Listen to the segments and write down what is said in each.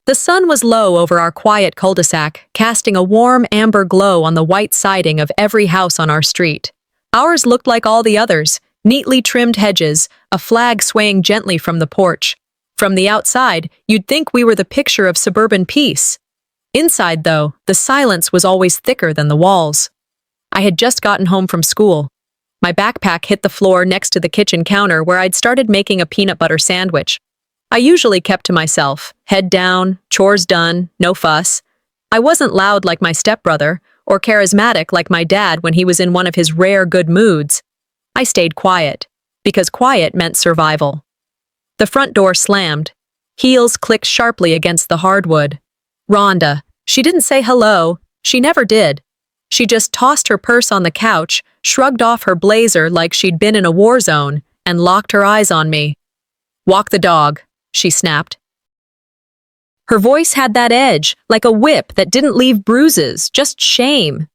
The sun was low over our quiet cul-de-sac, casting a warm amber glow on the white siding of every house on our street. Ours looked like all the others, neatly trimmed hedges, a flag swaying gently from the porch. From the outside, you'd think we were the picture of suburban peace. Inside, though, the silence was always thicker than the walls. I had just gotten home from school. My backpack hit the floor next to the kitchen counter where I'd started making a peanut butter sandwich. I usually kept to myself, head down, chores done, no fuss. I wasn't loud like my stepbrother, or charismatic like my dad when he was in one of his rare good moods. I stayed quiet, because quiet meant survival. The front door slammed. Heels clicked sharply against the hardwood. Rhonda. She didn't say hello. She never did. She just tossed her purse on the couch, shrugged off her blazer like she'd been in a war zone, and locked her eyes on me. "Walk the dog," she snapped. Her voice had that edge, like a whip that didn't leave bruises, just shame.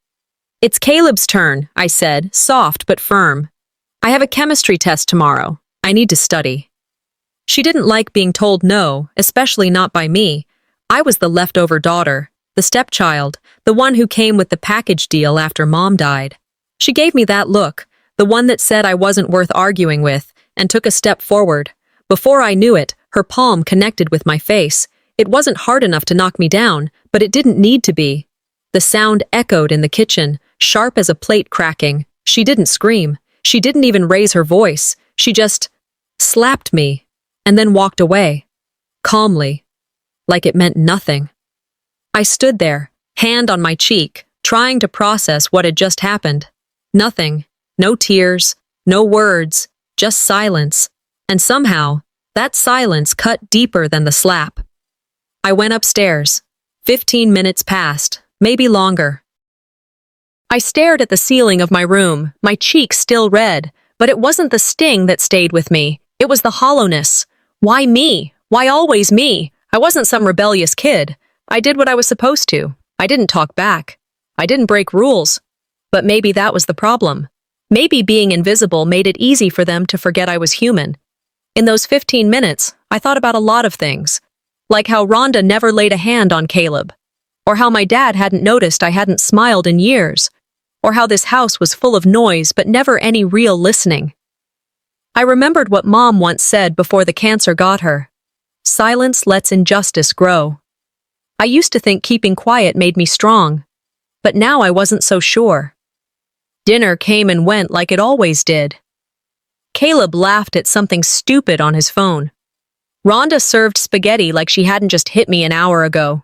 "It's Caleb's turn," I said, soft but firm. "I have a chemistry test tomorrow. I need to study." She didn't like being told no, especially not by me. I was the leftover daughter, the stepchild, the one who came with the package deal after Mom died. She gave me that look, the one that said I wasn't worth arguing with, and took a step forward. Before I knew it, her palm connected with my face. It wasn't hard enough to knock me down, but it didn't need to be. The sound echoed in the kitchen, sharp as a plate cracking. She didn't scream. She didn't even raise her voice. She just slapped me, and then walked away. Calmly. Like it meant nothing. I stood there, hand on my cheek, trying to process what had just happened. Nothing. No tears. No words. Just silence. And somehow, that silence cut deeper than the slap. I went upstairs. 15 minutes passed, maybe longer. I stared at the ceiling of my room, my cheeks still red, but it wasn't the sting that stayed with me. It was the hollowness. Why me? Why always me? I wasn't some rebellious kid. I did what I was supposed to. I didn't talk back. I didn't break rules. But maybe that was the problem. Maybe being invisible made it easy for them to forget I was human. In those 15 minutes, I thought about a lot of things. Like how Rhonda never laid a hand on Caleb. Or how my dad hadn't noticed I hadn't smiled in years. Or how this house was full of noise but never any real listening. I remembered what Mom once said before the cancer got her. Silence lets injustice grow. I used to think keeping quiet made me strong. But now I wasn't so sure. Dinner came and went like it always did. Caleb laughed at something stupid on his phone. Rhonda served spaghetti like she hadn't just hit me an hour ago.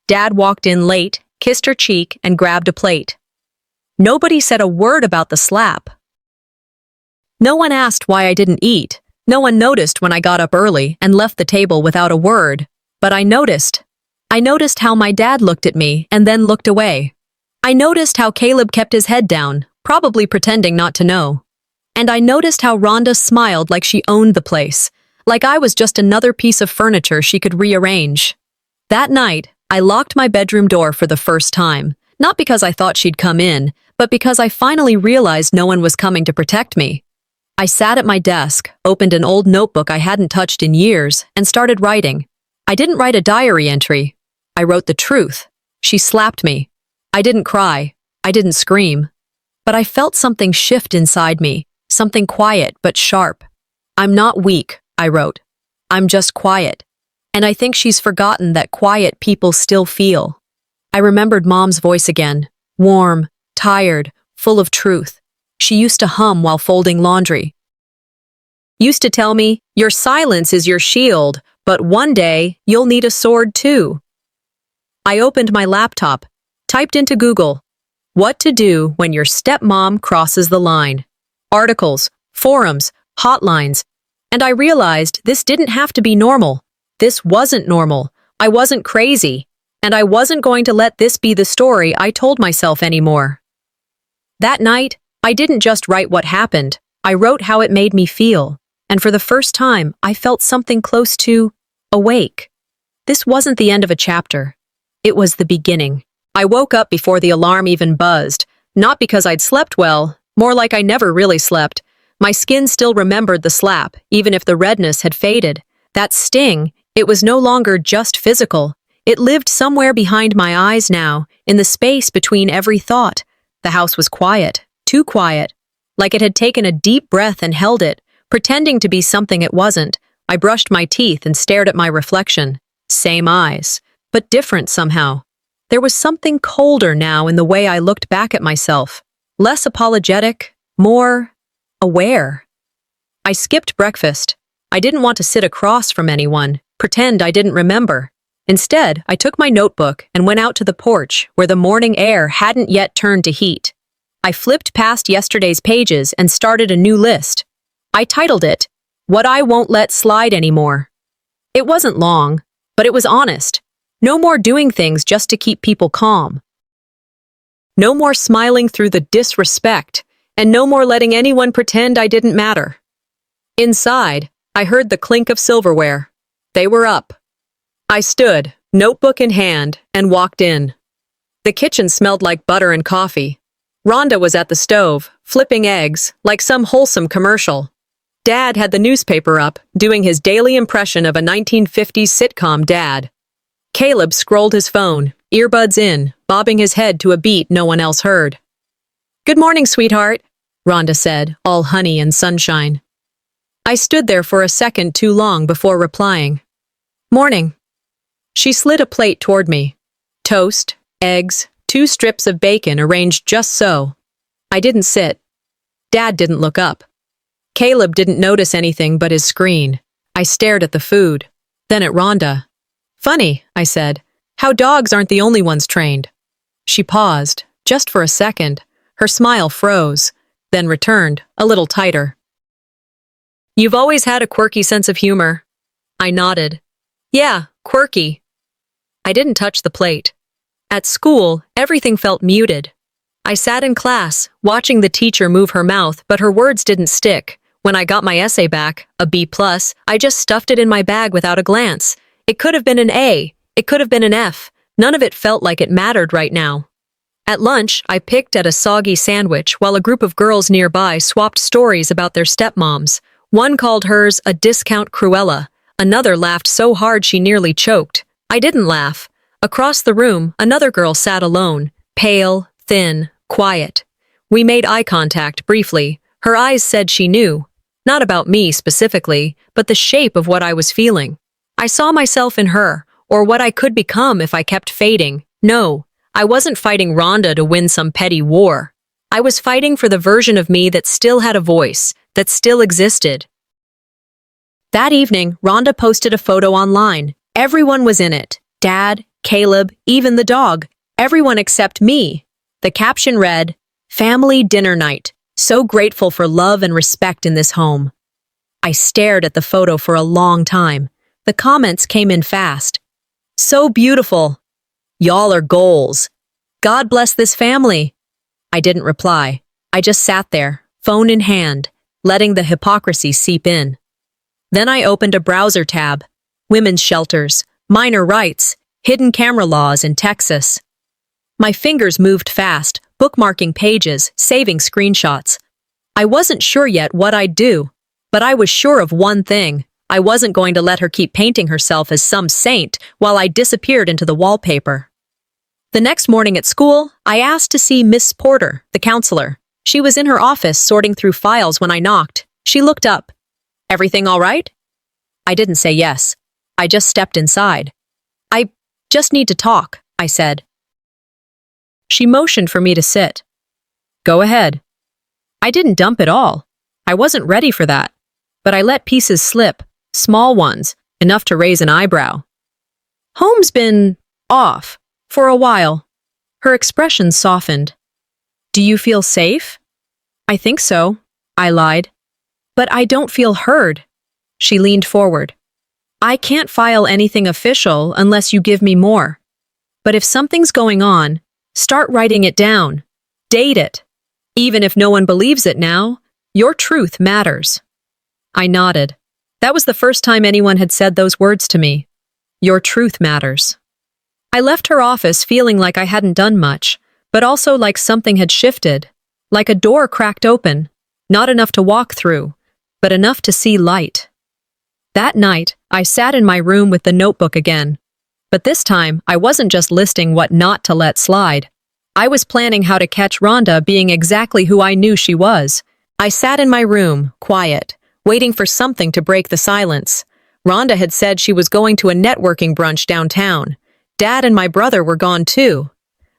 Dad walked in late, kissed her cheek, and grabbed a plate. Nobody said a word about the slap. No one asked why I didn't eat. No one noticed when I got up early and left the table without a word. But I noticed. I noticed how my dad looked at me and then looked away. I noticed how Caleb kept his head down, probably pretending not to know. And I noticed how Rhonda smiled like she owned the place, like I was just another piece of furniture she could rearrange. That night, I locked my bedroom door for the first time, not because I thought she'd come in, but because I finally realized no one was coming to protect me. I sat at my desk, opened an old notebook I hadn't touched in years, and started writing. I didn't write a diary entry. I wrote the truth. She slapped me. I didn't cry. I didn't scream. But I felt something shift inside me, something quiet but sharp. "I'm not weak," I wrote. "I'm just quiet." And I think she's forgotten that quiet people still feel. I remembered Mom's voice again, warm, tired, full of truth. She used to hum while folding laundry. Used to tell me, "Your silence is your shield, but one day you'll need a sword too." I opened my laptop, typed into Google, "What to do when your stepmom crosses the line." Articles, forums, hotlines, and I realized this didn't have to be normal. This wasn't normal. I wasn't crazy, and I wasn't going to let this be the story I told myself anymore. That night, I didn't just write what happened. I wrote how it made me feel, and for the first time, I felt something close to awake. This wasn't the end of a chapter. It was the beginning. I woke up before the alarm even buzzed, not because I'd slept well, more like I never really slept. My skin still remembered the slap, even if the redness had faded. That sting, It was no longer just physical. It lived somewhere behind my eyes now, in the space between every thought. The house was quiet, too quiet, like it had taken a deep breath and held it, pretending to be something it wasn't. I brushed my teeth and stared at my reflection. Same eyes, but different somehow. There was something colder now in the way I looked back at myself. Less apologetic, more aware. I skipped breakfast. I didn't want to sit across from anyone, pretend I didn't remember. Instead, I took my notebook and went out to the porch where the morning air hadn't yet turned to heat. I flipped past yesterday's pages and started a new list. I titled it, "What I Won't Let Slide Anymore." It wasn't long, but it was honest. No more doing things just to keep people calm. No more smiling through the disrespect, and no more letting anyone pretend I didn't matter. Inside, I heard the clink of silverware. They were up. I stood, notebook in hand, and walked in. The kitchen smelled like butter and coffee. Rhonda was at the stove, flipping eggs, like some wholesome commercial. Dad had the newspaper up, doing his daily impression of a 1950s sitcom dad. Caleb scrolled his phone, earbuds in, bobbing his head to a beat no one else heard. "Good morning, sweetheart," Rhonda said, all honey and sunshine. I stood there for a second too long before replying. "Morning." She slid a plate toward me. Toast, eggs, 2 strips of bacon arranged just so. I didn't sit. Dad didn't look up. Caleb didn't notice anything but his screen. I stared at the food, then at Rhonda. "Funny," I said, "how dogs aren't the only ones trained." She paused, just for a second. Her smile froze, then returned, a little tighter. "You've always had a quirky sense of humor." I nodded. "Yeah, quirky." I didn't touch the plate. At school, everything felt muted. I sat in class, watching the teacher move her mouth, but her words didn't stick. When I got my essay back, a B+, I just stuffed it in my bag without a glance. It could have been an A. It could have been an F. None of it felt like it mattered right now. At lunch, I picked at a soggy sandwich while a group of girls nearby swapped stories about their stepmoms. One called hers a discount Cruella. Another laughed so hard she nearly choked. I didn't laugh. Across the room, another girl sat alone, pale, thin, quiet. We made eye contact briefly. Her eyes said she knew. Not about me specifically, but the shape of what I was feeling. I saw myself in her, or what I could become if I kept fading. No, I wasn't fighting Rhonda to win some petty war. I was fighting for the version of me that still had a voice, that still existed. That evening, Rhonda posted a photo online. Everyone was in it. Dad, Caleb, even the dog. Everyone except me. The caption read, "Family dinner night. So grateful for love and respect in this home." I stared at the photo for a long time. The comments came in fast. "So beautiful." "Y'all are goals." "God bless this family." I didn't reply. I just sat there, phone in hand, letting the hypocrisy seep in. Then I opened a browser tab. Women's shelters, minor rights, hidden camera laws in Texas. My fingers moved fast, bookmarking pages, saving screenshots. I wasn't sure yet what I'd do, but I was sure of one thing. I wasn't going to let her keep painting herself as some saint while I disappeared into the wallpaper. The next morning at school, I asked to see Miss Porter, the counselor. She was in her office sorting through files when I knocked. She looked up. "Everything all right?" I didn't say yes. I just stepped inside. "I just need to talk," I said. She motioned for me to sit. "Go ahead." I didn't dump it all. I wasn't ready for that. But I let pieces slip, small ones, enough to raise an eyebrow. "Home's been off for a while." Her expression softened. "Do you feel safe?" "I think so," I lied. "But I don't feel heard." She leaned forward. "I can't file anything official unless you give me more. But if something's going on, start writing it down. Date it. Even if no one believes it now, your truth matters." I nodded. That was the first time anyone had said those words to me. Your truth matters. I left her office feeling like I hadn't done much, but also like something had shifted, like a door cracked open, not enough to walk through, but enough to see light. That night, I sat in my room with the notebook again. But this time, I wasn't just listing what not to let slide. I was planning how to catch Rhonda being exactly who I knew she was. I sat in my room, quiet, waiting for something to break the silence. Rhonda had said she was going to a networking brunch downtown. Dad and my brother were gone too.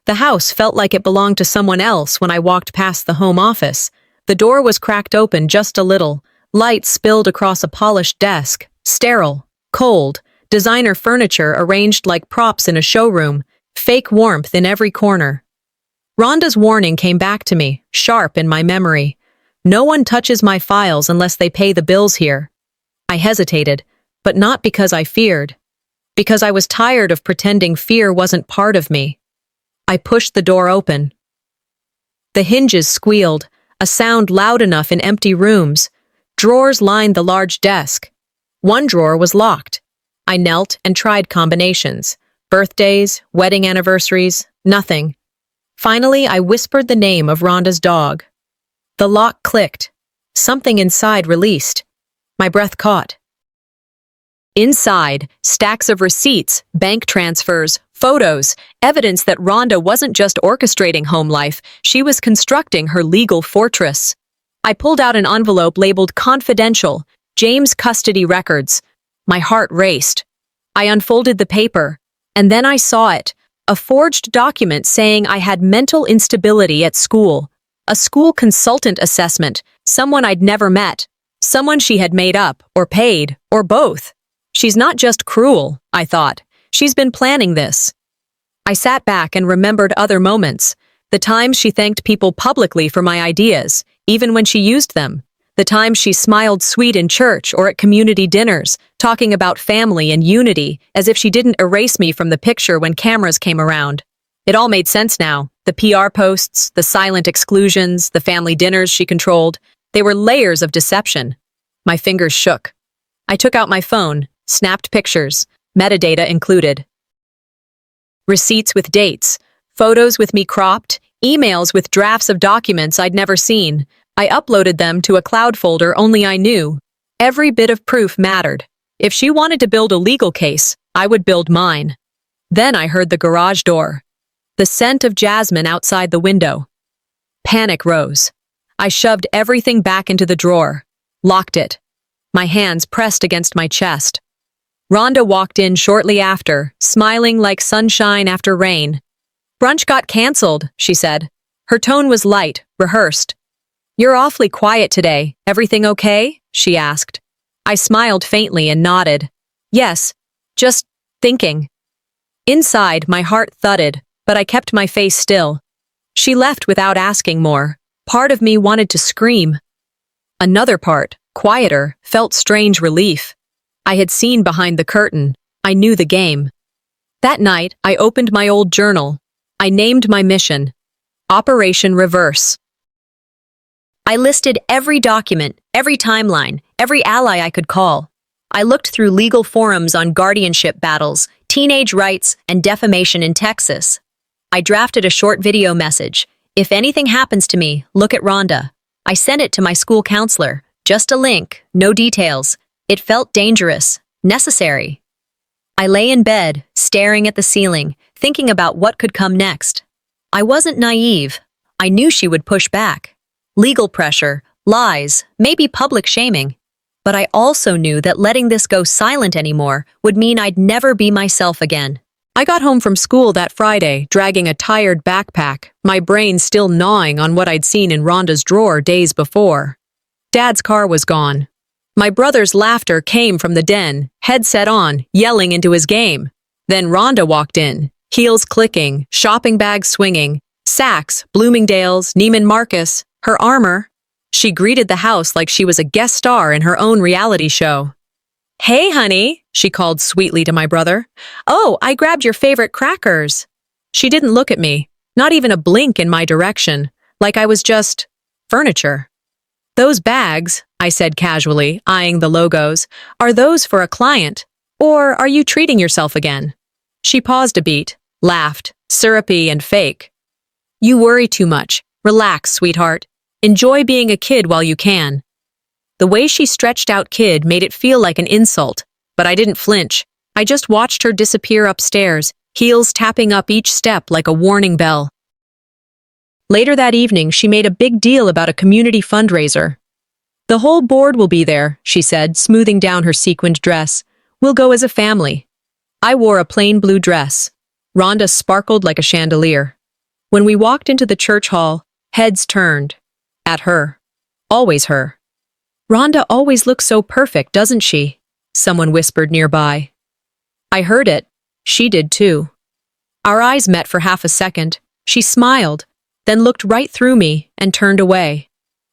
The house felt like it belonged to someone else when I walked past the home office. The door was cracked open just a little. Light spilled across a polished desk. Sterile, cold, designer furniture arranged like props in a showroom. Fake warmth in every corner. Rhonda's warning came back to me, sharp in my memory. No one touches my files unless they pay the bills here. I hesitated, but not because I feared. Because I was tired of pretending fear wasn't part of me. I pushed the door open. The hinges squealed, a sound loud enough in empty rooms. Drawers lined the large desk. One drawer was locked. I knelt and tried combinations. Birthdays, wedding anniversaries, nothing. Finally, I whispered the name of Rhonda's dog. The lock clicked. Something inside released. My breath caught. Inside, stacks of receipts, bank transfers, photos, evidence that Rhonda wasn't just orchestrating home life, she was constructing her legal fortress. I pulled out an envelope labeled Confidential, James Custody Records. My heart raced. I unfolded the paper, and then I saw it, a forged document saying I had mental instability at school, a school consultant assessment, someone I'd never met, someone she had made up, or paid, or both. She's not just cruel, I thought. She's been planning this. I sat back and remembered other moments, the times she thanked people publicly for my ideas, even when she used them, the times she smiled sweet in church or at community dinners, talking about family and unity as if she didn't erase me from the picture when cameras came around. It all made sense now. The PR posts, the silent exclusions, the family dinners she controlled. They were layers of deception. My fingers shook. I took out my phone, snapped pictures, metadata included. Receipts with dates, photos with me cropped, emails with drafts of documents I'd never seen. I uploaded them to a cloud folder only I knew. Every bit of proof mattered. If she wanted to build a legal case, I would build mine. Then I heard the garage door. The scent of jasmine outside the window. Panic rose. I shoved everything back into the drawer, locked it. My hands pressed against my chest. Rhonda walked in shortly after, smiling like sunshine after rain. "Brunch got canceled," she said. Her tone was light, rehearsed. "You're awfully quiet today. Everything okay?" she asked. I smiled faintly and nodded. "Yes, just thinking." Inside, my heart thudded, but I kept my face still. She left without asking more. Part of me wanted to scream. Another part, quieter, felt strange relief. I had seen behind the curtain. I knew the game. That night, I opened my old journal. I named my mission, Operation Reverse. I listed every document, every timeline, every ally I could call. I looked through legal forums on guardianship battles, teenage rights, and defamation in Texas. I drafted a short video message. "If anything happens to me, look at Rhonda." I sent it to my school counselor. Just a link, no details. It felt dangerous, necessary. I lay in bed, staring at the ceiling, thinking about what could come next. I wasn't naive. I knew she would push back. Legal pressure, lies, maybe public shaming. But I also knew that letting this go silent anymore would mean I'd never be myself again. I got home from school that Friday, dragging a tired backpack, my brain still gnawing on what I'd seen in Rhonda's drawer days before. Dad's car was gone. My brother's laughter came from the den, headset on, yelling into his game. Then Rhonda walked in, heels clicking, shopping bags swinging, Saks, Bloomingdale's, Neiman Marcus, her armor. She greeted the house like she was a guest star in her own reality show. "Hey, honey," she called sweetly to my brother. "Oh, I grabbed your favorite crackers." She didn't look at me, not even a blink in my direction, like I was just furniture. "Those bags," I said casually, eyeing the logos, "are those for a client? Or are you treating yourself again?" She paused a beat, laughed, syrupy and fake. "You worry too much. Relax, sweetheart. Enjoy being a kid while you can." The way she stretched out kid made it feel like an insult, but I didn't flinch. I just watched her disappear upstairs, heels tapping up each step like a warning bell. Later that evening, she made a big deal about a community fundraiser. "The whole board will be there," she said, smoothing down her sequined dress. "We'll go as a family." I wore a plain blue dress. Rhonda sparkled like a chandelier. When we walked into the church hall, heads turned. At her. Always her. "Rhonda always looks so perfect, doesn't she?" someone whispered nearby. I heard it. She did too. Our eyes met for half a second. She smiled, then looked right through me and turned away.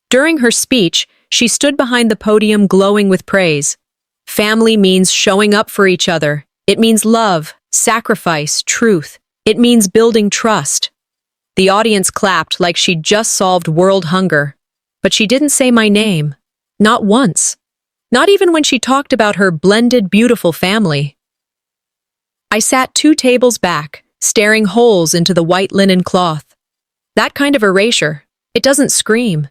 During her speech, she stood behind the podium glowing with praise. Family means showing up for each other. It means love, sacrifice, truth. It means building trust. The audience clapped like she'd just solved world hunger. But she didn't say my name. Not once. Not even when she talked about her blended, beautiful family. I sat 2 tables back, staring holes into the white linen cloth. That kind of erasure, it doesn't scream.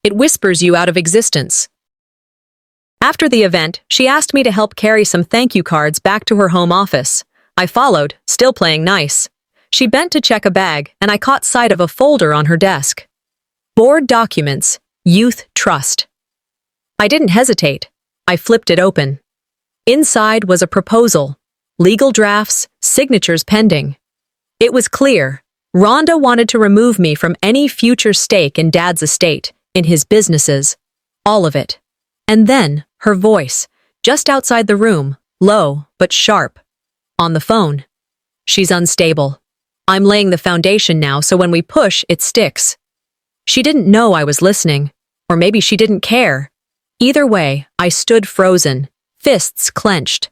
It whispers you out of existence. After the event, she asked me to help carry some thank you cards back to her home office. I followed, still playing nice. She bent to check a bag, and I caught sight of a folder on her desk. Board documents, youth trust. I didn't hesitate. I flipped it open. Inside was a proposal. Legal drafts, signatures pending. It was clear. Rhonda wanted to remove me from any future stake in Dad's estate, in his businesses. All of it. And then, her voice, just outside the room, low but sharp. On the phone. "She's unstable. I'm laying the foundation now, so when we push, it sticks." She didn't know I was listening. Or maybe she didn't care. Either way, I stood frozen, fists clenched.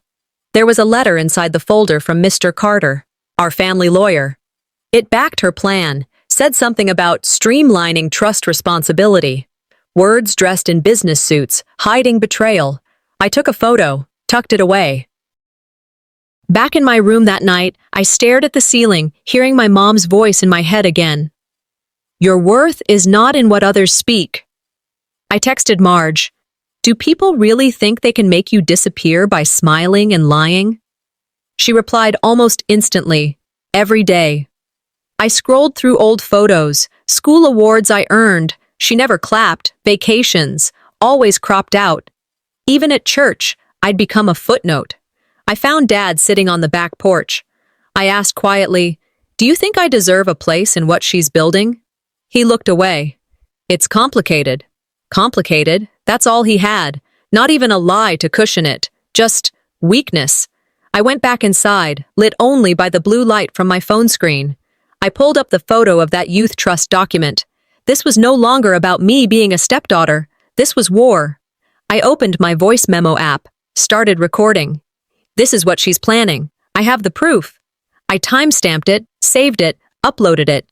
There was a letter inside the folder from Mr. Carter, our family lawyer. It backed her plan, said something about streamlining trust responsibility. Words dressed in business suits, hiding betrayal. I took a photo, tucked it away. Back in my room that night, I stared at the ceiling, hearing my mom's voice in my head again. "Your worth is not in what others speak." I texted Marge. "Do people really think they can make you disappear by smiling and lying?" She replied almost instantly, "Every day." I scrolled through old photos, school awards I earned. She never clapped, vacations, always cropped out. Even at church, I'd become a footnote. I found Dad sitting on the back porch. I asked quietly, "Do you think I deserve a place in what she's building?" He looked away. "It's complicated." Complicated? That's all he had. Not even a lie to cushion it. Just weakness. I went back inside, lit only by the blue light from my phone screen. I pulled up the photo of that youth trust document. This was no longer about me being a stepdaughter. This was war. I opened my voice memo app, started recording. "This is what she's planning. I have the proof." I time-stamped it, saved it, uploaded it.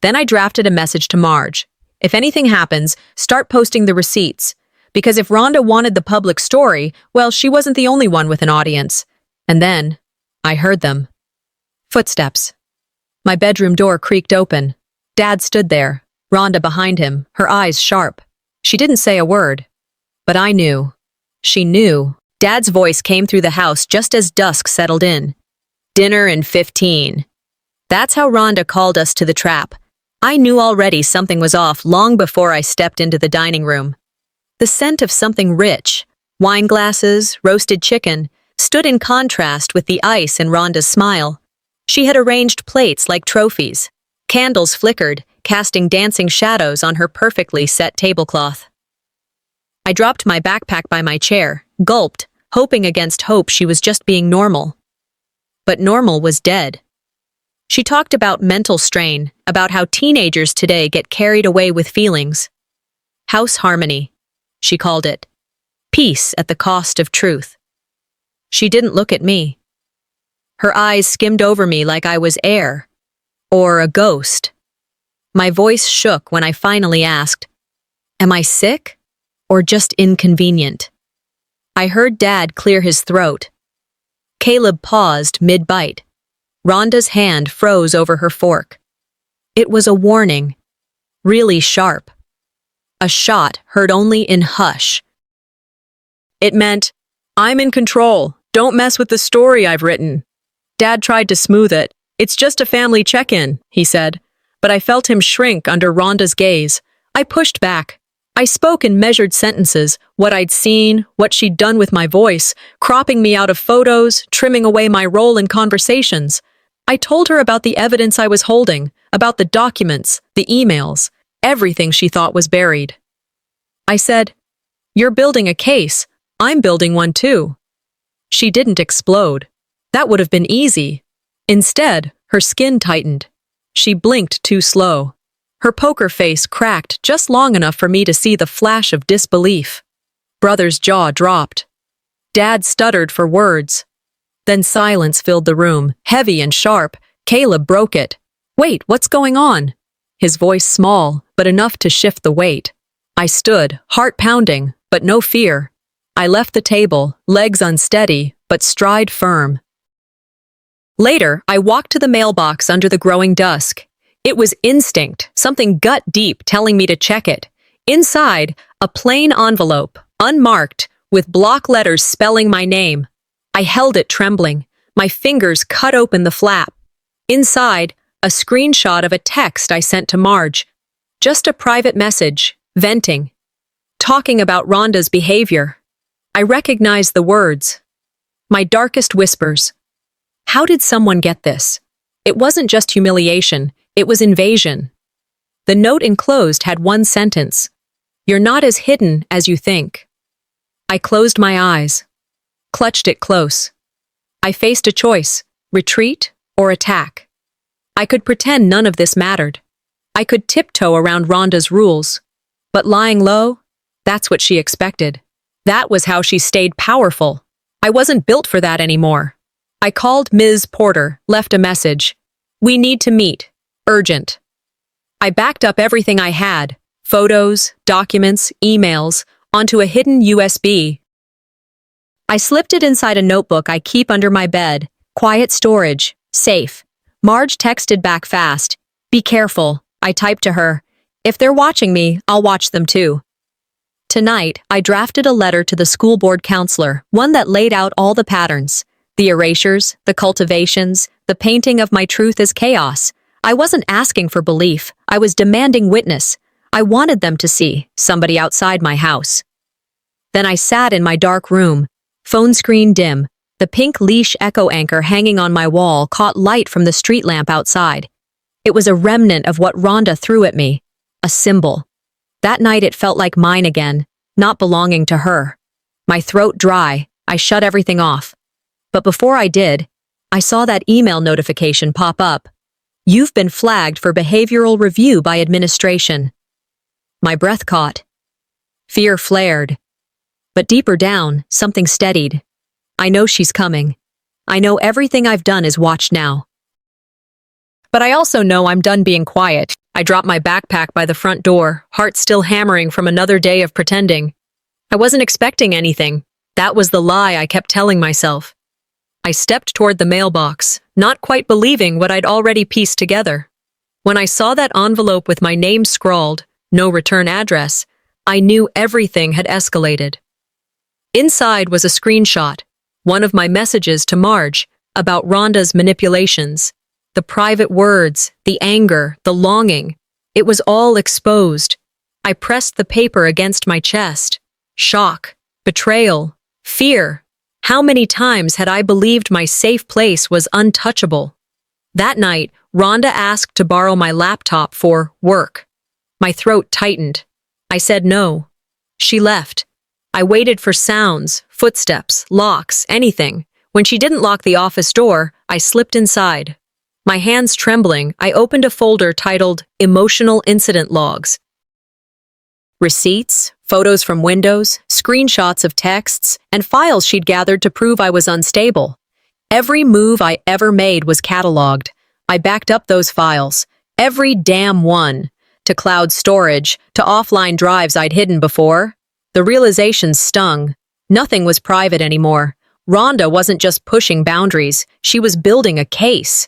Then I drafted a message to Marge. "If anything happens, start posting the receipts. Because if Rhonda wanted the public story, well, she wasn't the only one with an audience." And then, I heard them. Footsteps. My bedroom door creaked open. Dad stood there, Rhonda behind him, her eyes sharp. She didn't say a word. But I knew. She knew. Dad's voice came through the house just as dusk settled in. "Dinner in 15. That's how Rhonda called us to the trap. I knew already something was off long before I stepped into the dining room. The scent of something rich, wine glasses, roasted chicken, stood in contrast with the ice in Rhonda's smile. She had arranged plates like trophies. Candles flickered, casting dancing shadows on her perfectly set tablecloth. I dropped my backpack by my chair, gulped, hoping against hope she was just being normal. But normal was dead. She talked about mental strain, about how teenagers today get carried away with feelings. House harmony, she called it. Peace at the cost of truth. She didn't look at me. Her eyes skimmed over me like I was air, or a ghost. My voice shook when I finally asked, "Am I sick, or just inconvenient?" I heard Dad clear his throat. Caleb paused mid-bite. Rhonda's hand froze over her fork. It was a warning, really sharp. a shot heard only in hush. It meant, "I'm in control. Don't mess with the story I've written." Dad tried to smooth it. "It's just a family check-in," he said. But I felt him shrink under Rhonda's gaze. I pushed back. I spoke in measured sentences, what I'd seen, what she'd done with my voice, cropping me out of photos, trimming away my role in conversations. I told her about the evidence I was holding, about the documents, the emails, everything she thought was buried. I said, "You're building a case. I'm building one too." She didn't explode. That would have been easy. Instead, her skin tightened. She blinked too slow. Her poker face cracked just long enough for me to see the flash of disbelief. Brother's jaw dropped. Dad stuttered for words. Then silence filled the room, heavy and sharp. Caleb broke it. "Wait, what's going on?" His voice small, but enough to shift the weight. I stood, heart pounding, but no fear. I left the table, legs unsteady, but stride firm. Later, I walked to the mailbox under the growing dusk. It was instinct, something gut deep telling me to check it. Inside, a plain envelope, unmarked, with block letters spelling my name. I held it trembling. My fingers cut open the flap. Inside, a screenshot of a text I sent to Marge. Just a private message, venting. Talking about Rhonda's behavior. I recognized the words. My darkest whispers. How did someone get this? It wasn't just humiliation, it was invasion. The note enclosed had one sentence. "You're not as hidden as you think." I closed my eyes, clutched it close. I faced a choice, retreat or attack. I could pretend none of this mattered. I could tiptoe around Rhonda's rules. But lying low, that's what she expected. That was how she stayed powerful. I wasn't built for that anymore. I called Ms. Porter, left a message. "We need to meet. Urgent." I backed up everything I had, photos, documents, emails, onto a hidden USB. I slipped it inside a notebook I keep under my bed. Quiet storage. Safe. Marge texted back fast. "Be careful," I typed to her. "If they're watching me, I'll watch them too." Tonight, I drafted a letter to the school board counselor, one that laid out all the patterns. The erasures, the cultivations, the painting of my truth as chaos. I wasn't asking for belief. I was demanding witness. I wanted them to see somebody outside my house. Then I sat in my dark room, phone screen dim. The pink leash echo anchor hanging on my wall caught light from the street lamp outside. It was a remnant of what Rhonda threw at me, a symbol. That night it felt like mine again, not belonging to her. My throat dry, I shut everything off. But before I did, I saw that email notification pop up. "You've been flagged for behavioral review by administration." My breath caught. Fear flared. But deeper down, something steadied. I know she's coming. I know everything I've done is watched now. But I also know I'm done being quiet. I dropped my backpack by the front door, heart still hammering from another day of pretending. I wasn't expecting anything. That was the lie I kept telling myself. I stepped toward the mailbox, not quite believing what I'd already pieced together. When I saw that envelope with my name scrawled, no return address, I knew everything had escalated. Inside was a screenshot, one of my messages to Marge, about Rhonda's manipulations. The private words, the anger, the longing. It was all exposed. I pressed the paper against my chest. Shock, betrayal, fear. How many times had I believed my safe place was untouchable? That night, Rhonda asked to borrow my laptop for work. My throat tightened. I said no. She left. I waited for sounds, footsteps, locks, anything. When she didn't lock the office door, I slipped inside. My hands trembling, I opened a folder titled Emotional Incident Logs. Receipts, photos from windows, screenshots of texts, and files she'd gathered to prove I was unstable. Every move I ever made was cataloged. I backed up those files, every damn one, to cloud storage, to offline drives I'd hidden before. The realization stung. Nothing was private anymore. Rhonda wasn't just pushing boundaries, she was building a case.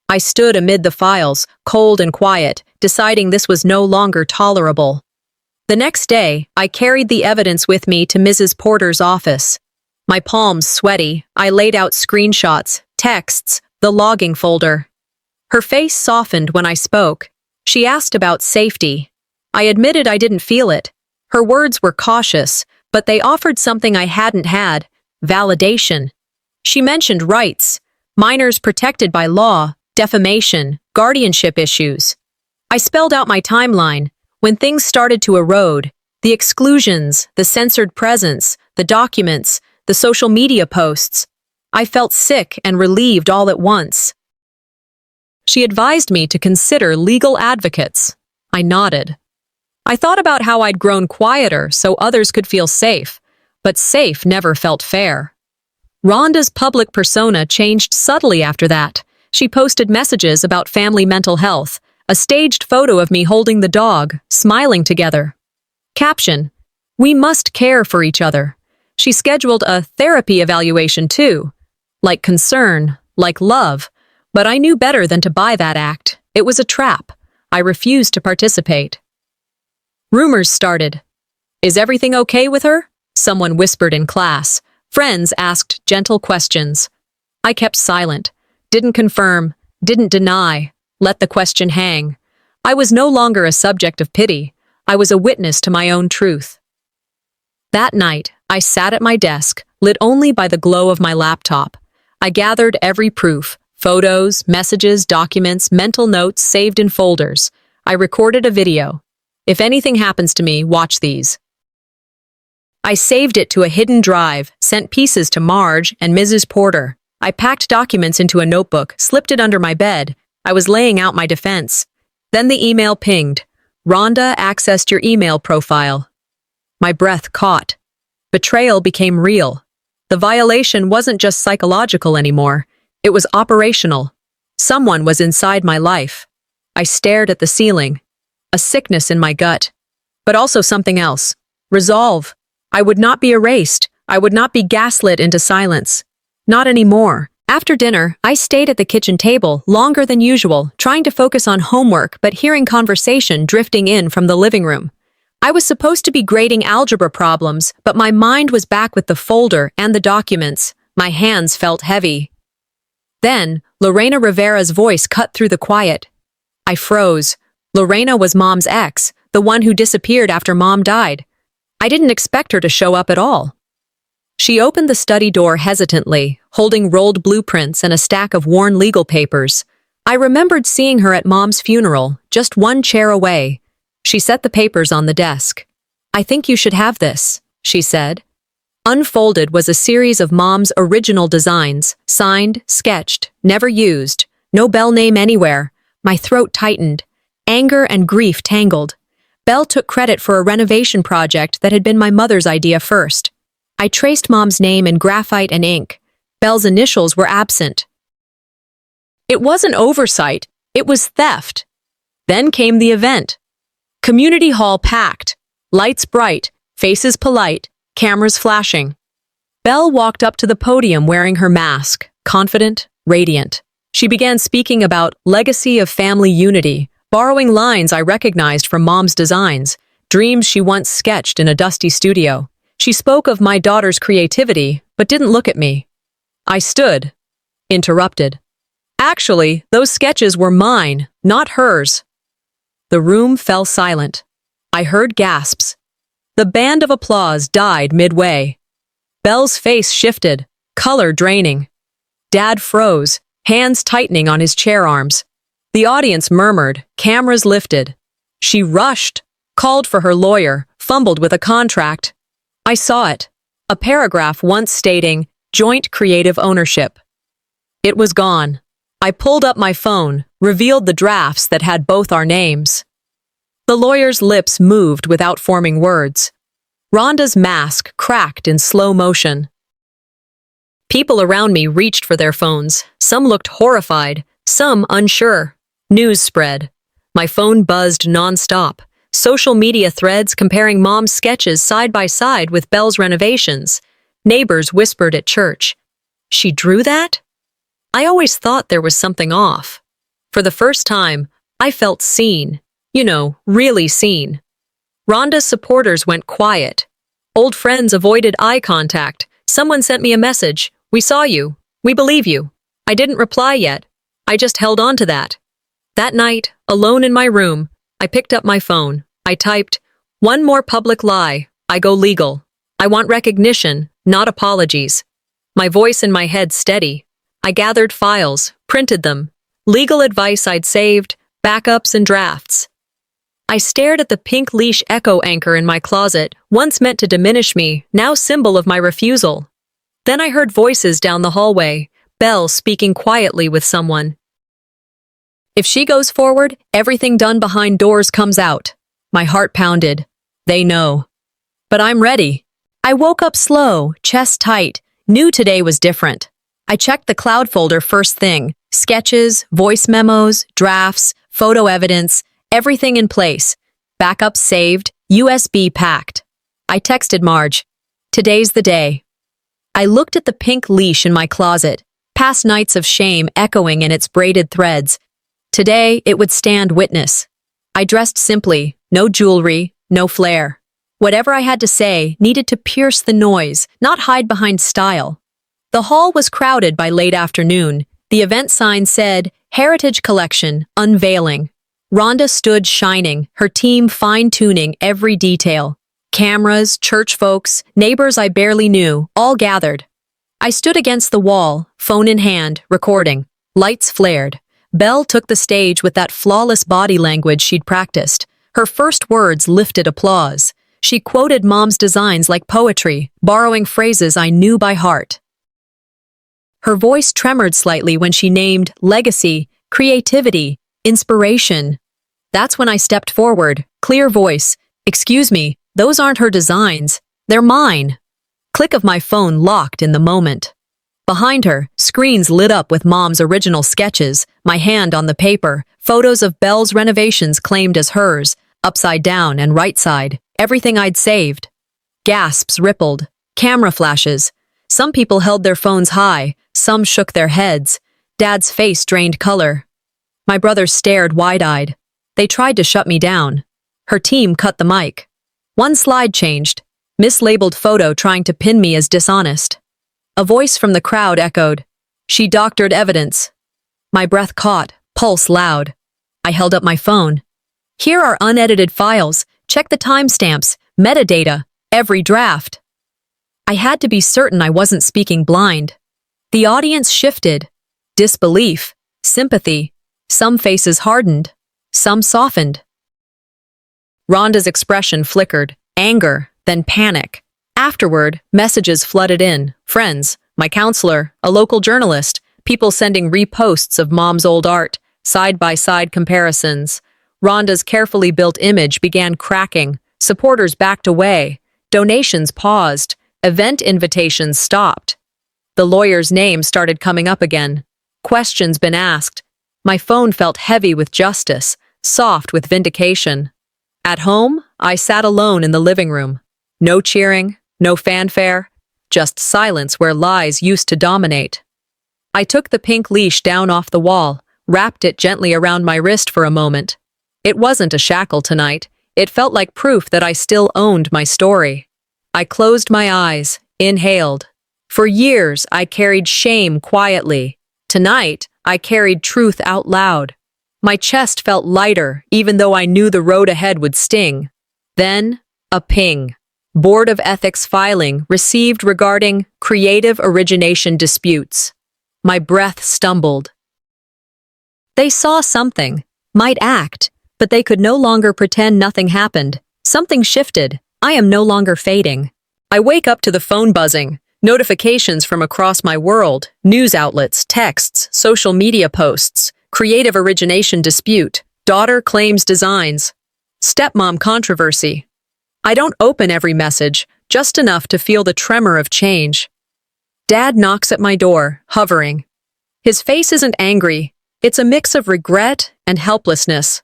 I stood amid the files, cold and quiet, deciding this was no longer tolerable. The next day, I carried the evidence with me to Mrs. Porter's office. My palms sweaty, I laid out screenshots, texts, the logging folder. Her face softened when I spoke. She asked about safety. I admitted I didn't feel it. Her words were cautious, but they offered something I hadn't had: validation. She mentioned rights, minors protected by law, defamation, guardianship issues. I spelled out my timeline. When things started to erode, the exclusions, the censored presence, the documents, the social media posts, I felt sick and relieved all at once. She advised me to consider legal advocates. I nodded. I thought about how I'd grown quieter so others could feel safe, but safe never felt fair. Rhonda's public persona changed subtly after that. She posted messages about family mental health, a staged photo of me holding the dog, smiling together. Caption: "We must care for each other." She scheduled a therapy evaluation too. Like concern, like love, but I knew better than to buy that act. It was a trap. I refused to participate. Rumors started. "Is everything okay with her?" Someone whispered in class. Friends asked gentle questions. I kept silent, didn't confirm, didn't deny, let the question hang. I was no longer a subject of pity. I was a witness to my own truth. That night, I sat at my desk, lit only by the glow of my laptop. I gathered every proof: photos, messages, documents, mental notes saved in folders. I recorded a video. If anything happens to me, watch these. I saved it to a hidden drive, sent pieces to Marge and Mrs. Porter. I packed documents into a notebook, slipped it under my bed. I was laying out my defense. Then the email pinged. "Rhonda accessed your email profile." My breath caught. Betrayal became real. The violation wasn't just psychological anymore. It was operational. Someone was inside my life. I stared at the ceiling. A sickness in my gut. But also something else. Resolve. I would not be erased. I would not be gaslit into silence. Not anymore. After dinner, I stayed at the kitchen table longer than usual, trying to focus on homework but hearing conversation drifting in from the living room. I was supposed to be grading algebra problems, but my mind was back with the folder and the documents. My hands felt heavy. Then, Lorena Rivera's voice cut through the quiet. I froze. Lorena was Mom's ex, the one who disappeared after Mom died. I didn't expect her to show up at all. She opened the study door hesitantly, holding rolled blueprints and a stack of worn legal papers. I remembered seeing her at Mom's funeral, just one chair away. She set the papers on the desk. "I think you should have this," she said. Unfolded was a series of Mom's original designs, signed, sketched, never used, no Belle name anywhere. My throat tightened. Anger and grief tangled. Belle took credit for a renovation project that had been my mother's idea first. I traced Mom's name in graphite and ink. Belle's initials were absent. It wasn't oversight, it was theft. Then came the event. Community hall packed, lights bright, faces polite, cameras flashing. Belle walked up to the podium wearing her mask, confident, radiant. She began speaking about legacy of family unity, borrowing lines I recognized from Mom's designs, dreams she once sketched in a dusty studio. She spoke of my daughter's creativity, but didn't look at me. I stood, interrupted. Actually, those sketches were mine, not hers. The room fell silent. I heard gasps. The band of applause died midway. Belle's face shifted, color draining. Dad froze, hands tightening on his chair arms. The audience murmured, cameras lifted. She rushed, called for her lawyer, fumbled with a contract. I saw it. A paragraph once stating, joint creative ownership. It was gone. I pulled up my phone, revealed the drafts that had both our names. The lawyer's lips moved without forming words. Rhonda's mask cracked in slow motion. People around me reached for their phones. Some looked horrified, some unsure. News spread. My phone buzzed nonstop. Social media threads comparing Mom's sketches side by side with Belle's renovations. Neighbors whispered at church. She drew that? I always thought there was something off. For the first time, I felt seen. You know, really seen. Rhonda's supporters went quiet. Old friends avoided eye contact. Someone sent me a message. We saw you. We believe you. I didn't reply yet. I just held on to that. That night, alone in my room, I picked up my phone. I typed, "One more public lie. I go legal. I want recognition, not apologies." My voice in my head steady. I gathered files, printed them. Legal advice I'd saved, backups and drafts. I stared at the pink leash echo anchor in my closet, once meant to diminish me, now symbol of my refusal. Then I heard voices down the hallway, Belle speaking quietly with someone. "If she goes forward, everything done behind doors comes out." My heart pounded. They know. But I'm ready. I woke up slow, chest tight, knew today was different. I checked the cloud folder first thing. Sketches, voice memos, drafts, photo evidence, everything in place. Backups saved, USB packed. I texted Marge. Today's the day. I looked at the pink leash in my closet, past nights of shame echoing in its braided threads. Today, it would stand witness. I dressed simply, no jewelry, no flair. Whatever I had to say needed to pierce the noise, not hide behind style. The hall was crowded by late afternoon. The event sign said, "Heritage Collection, Unveiling." Rhonda stood shining, her team fine-tuning every detail. Cameras, church folks, neighbors I barely knew, all gathered. I stood against the wall, phone in hand, recording. Lights flared. Belle took the stage with that flawless body language she'd practiced. Her first words lifted applause. She quoted Mom's designs like poetry, borrowing phrases I knew by heart. Her voice tremored slightly when she named legacy, creativity, inspiration. That's when I stepped forward, clear voice. "Excuse me, those aren't her designs. They're mine." Click of my phone locked in the moment. Behind her, screens lit up with Mom's original sketches, my hand on the paper, photos of Belle's renovations claimed as hers, upside down and right side, everything I'd saved. Gasps rippled, camera flashes. Some people held their phones high, some shook their heads. Dad's face drained color. My brothers stared wide-eyed. They tried to shut me down. Her team cut the mic. One slide changed, mislabeled photo trying to pin me as dishonest. A voice from the crowd echoed, "She doctored evidence." My breath caught, pulse loud. I held up my phone. "Here are unedited files. Check the timestamps, metadata, every draft." I had to be certain I wasn't speaking blind. The audience shifted. Disbelief, sympathy. Some faces hardened. Some softened. Rhonda's expression flickered, anger, then panic. Afterward, messages flooded in. Friends, my counselor, a local journalist, people sending reposts of Mom's old art, side-by-side comparisons. Rhonda's carefully built image began cracking. Supporters backed away. Donations paused. Event invitations stopped. The lawyer's name started coming up again. Questions been asked. My phone felt heavy with justice, soft with vindication. At home, I sat alone in the living room. No cheering, no fanfare, just silence where lies used to dominate. I took the pink leash down off the wall, wrapped it gently around my wrist for a moment. It wasn't a shackle tonight. It felt like proof that I still owned my story. I closed my eyes, inhaled. For years, I carried shame quietly. Tonight, I carried truth out loud. My chest felt lighter, even though I knew the road ahead would sting. Then, a ping. Board of Ethics filing received regarding creative origination disputes. My breath stumbled. They saw something, might act, but they could no longer pretend nothing happened. Something shifted. I am no longer fading. I wake up to the phone buzzing, notifications from across my world, news outlets, texts, social media posts, creative origination dispute, daughter claims designs, stepmom controversy. I don't open every message, just enough to feel the tremor of change. Dad knocks at my door, hovering. His face isn't angry. It's a mix of regret and helplessness.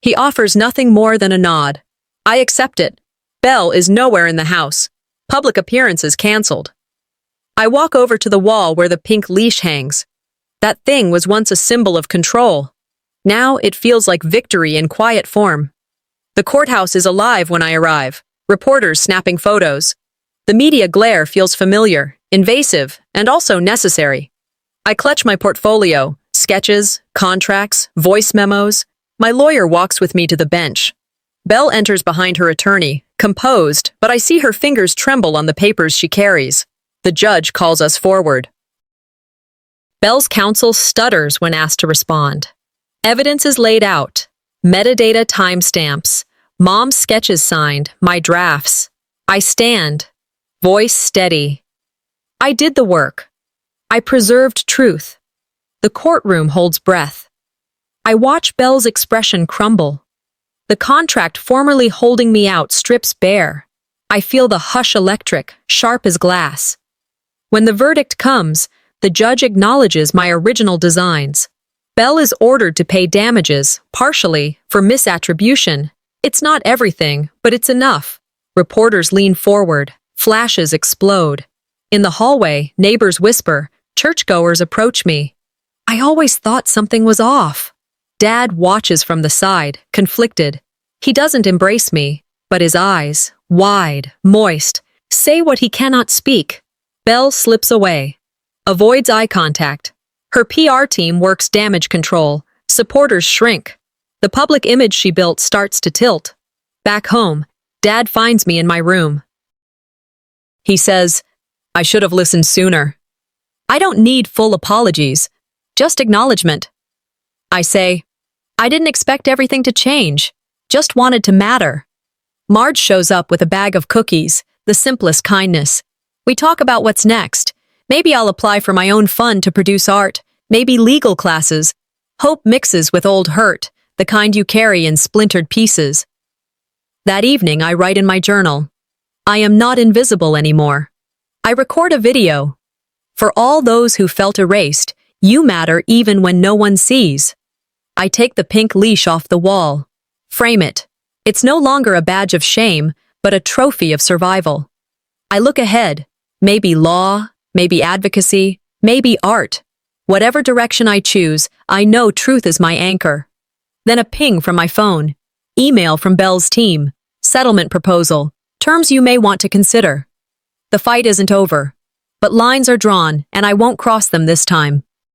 He offers nothing more than a nod. I accept it. Belle is nowhere in the house. Public appearances canceled. I walk over to the wall where the pink leash hangs. That thing was once a symbol of control. Now it feels like victory in quiet form. The courthouse is alive when I arrive, reporters snapping photos. The media glare feels familiar, invasive, and also necessary. I clutch my portfolio, sketches, contracts, voice memos. My lawyer walks with me to the bench. Belle enters behind her attorney, composed, but I see her fingers tremble on the papers she carries. The judge calls us forward. Belle's counsel stutters when asked to respond. Evidence is laid out. Metadata timestamps. Mom's sketches signed, my drafts. I stand. Voice steady. I did the work. I preserved truth. The courtroom holds breath. I watch Belle's expression crumble. The contract formerly holding me out strips bare. I feel the hush electric, sharp as glass. When the verdict comes, the judge acknowledges my original designs. Belle is ordered to pay damages, partially, for misattribution. It's not everything, but it's enough. Reporters lean forward. Flashes explode. In the hallway, neighbors whisper. Churchgoers approach me. I always thought something was off. Dad watches from the side, conflicted. He doesn't embrace me, but his eyes, wide, moist, say what he cannot speak. Belle slips away. Avoids eye contact. Her PR team works damage control. Supporters shrink. The public image she built starts to tilt. Back home, Dad finds me in my room. He says, I should have listened sooner. I don't need full apologies, just acknowledgement. I say, I didn't expect everything to change, just wanted to matter. Marge shows up with a bag of cookies, the simplest kindness. We talk about what's next. Maybe I'll apply for my own fund to produce art, maybe legal classes. Hope mixes with old hurt, the kind you carry in splintered pieces. That evening, I write in my journal. I am not invisible anymore. I record a video. For all those who felt erased, you matter even when no one sees. I take the pink leash off the wall. Frame it. It's no longer a badge of shame, but a trophy of survival. I look ahead. Maybe law, maybe advocacy, maybe art. Whatever direction I choose, I know truth is my anchor. Then a ping from my phone. Email from Belle's team. Settlement proposal. Terms you may want to consider. The fight isn't over. But lines are drawn, and I won't cross them this time.